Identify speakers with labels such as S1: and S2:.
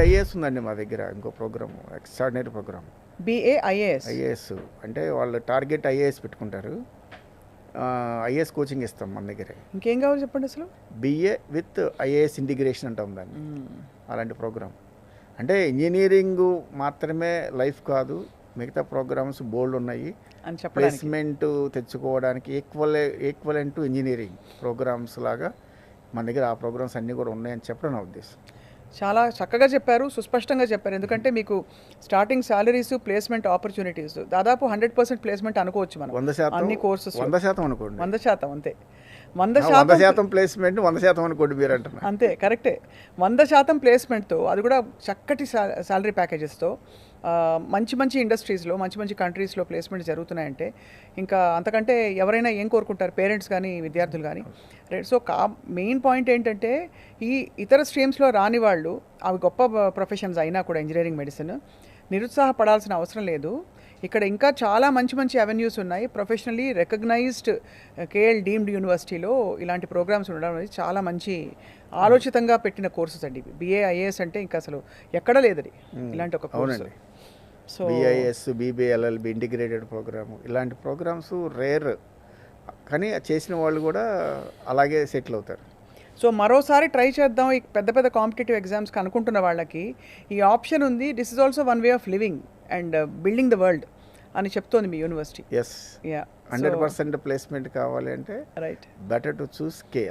S1: IAS ఉందండి మా దగ్గర, ఇంకో programme, extraordinary programme.
S2: BAIAS.
S1: IAS అంటే వాళ్ళు టార్గెట్ ఐఏఎస్ పెట్టుకుంటారు. ఐఏఎస్ కోచింగ్ ఇస్తాం మన దగ్గరే.
S2: ఇంకేం కావాలి చెప్పండి అసలు.
S1: BA విత్ ఐఏఎస్ ఇంటిగ్రేషన్ అంటాం దాన్ని. అలాంటి ప్రోగ్రామ్ అంటే ఇంజనీరింగ్ మాత్రమే లైఫ్ కాదు, మిగతా ప్రోగ్రామ్స్ బోల్డ్ ఉన్నాయి
S2: అని చెప్పడానికి.
S1: ప్లేస్మెంట్ తెచ్చుకోవడానికి ఈక్వలెంట్ టు ఇంజనీరింగ్ ప్రోగ్రామ్స్ లాగా మన దగ్గర ఆ ప్రోగ్రామ్స్ అన్నీ కూడా ఉన్నాయని చెప్పడం నా ఉద్దేశం.
S2: చాలా చక్కగా చెప్పారు, సుస్పష్టంగా చెప్పారు. ఎందుకంటే మీకు స్టార్టింగ్ సాలరీస్, ప్లేస్మెంట్ ఆపర్చునిటీస్ దాదాపు 100% ప్లేస్మెంట్ అనుకోవచ్చు మనం
S1: 100%,
S2: అన్ని కోర్సెస్.
S1: 100% అనుకోండి.
S2: 100% అంతే.
S1: 100% ప్లేస్మెంట్ 100% అనుకోండి మీరు అంటున్నారు.
S2: అంతే, కరెక్టే. 100% ప్లేస్మెంట్తో, అది కూడా చక్కటి సాలరీ ప్యాకేజెస్తో, మంచి మంచి ఇండస్ట్రీస్లో, మంచి మంచి కంట్రీస్లో ప్లేస్మెంట్ జరుగుతున్నాయంటే ఇంకా అంతకంటే ఎవరైనా ఏం కోరుకుంటారు, పేరెంట్స్ కానీ విద్యార్థులు కానీ. రైట్. సో మెయిన్ పాయింట్ ఏంటంటే ఈ ఇతర స్ట్రీమ్స్లో రాని వాళ్ళు, అవి గొప్ప ప్రొఫెషన్స్ అయినా కూడా ఇంజనీరింగ్, మెడిసిన్, నిరుత్సాహపడాల్సిన అవసరం లేదు. ఇక్కడ ఇంకా చాలా మంచి మంచి అవెన్యూస్ ఉన్నాయి. ప్రొఫెషనలీ రికగ్నైజ్డ్ KL డీమ్డ్ యూనివర్సిటీలో ఇలాంటి ప్రోగ్రామ్స్ ఉండడం అనేది చాలా మంచి ఆలోచితంగా పెట్టిన కోర్సెస్ అండి. BAIAS అంటే ఇంకా అసలు ఎక్కడ లేదది ఇలాంటి ఒక course. So
S1: BIS, BBLLB integrated programme, ఇలాంటి ప్రోగ్రామ్స్ రేర్, కానీ చేసిన వాళ్ళు కూడా అలాగే సెటిల్ అవుతారు.
S2: సో మరోసారి ట్రై చేద్దాం ఈ పెద్ద పెద్ద కాంపిటేటివ్ ఎగ్జామ్స్కి అనుకుంటున్న వాళ్ళకి ఈ ఆప్షన్ ఉంది. This is also one way of living and building the world అని చెప్తోంది మీ యూనివర్సిటీ.
S1: ఎస్, 100% ప్లేస్మెంట్ కావాలి అంటే
S2: right,
S1: better to choose KL.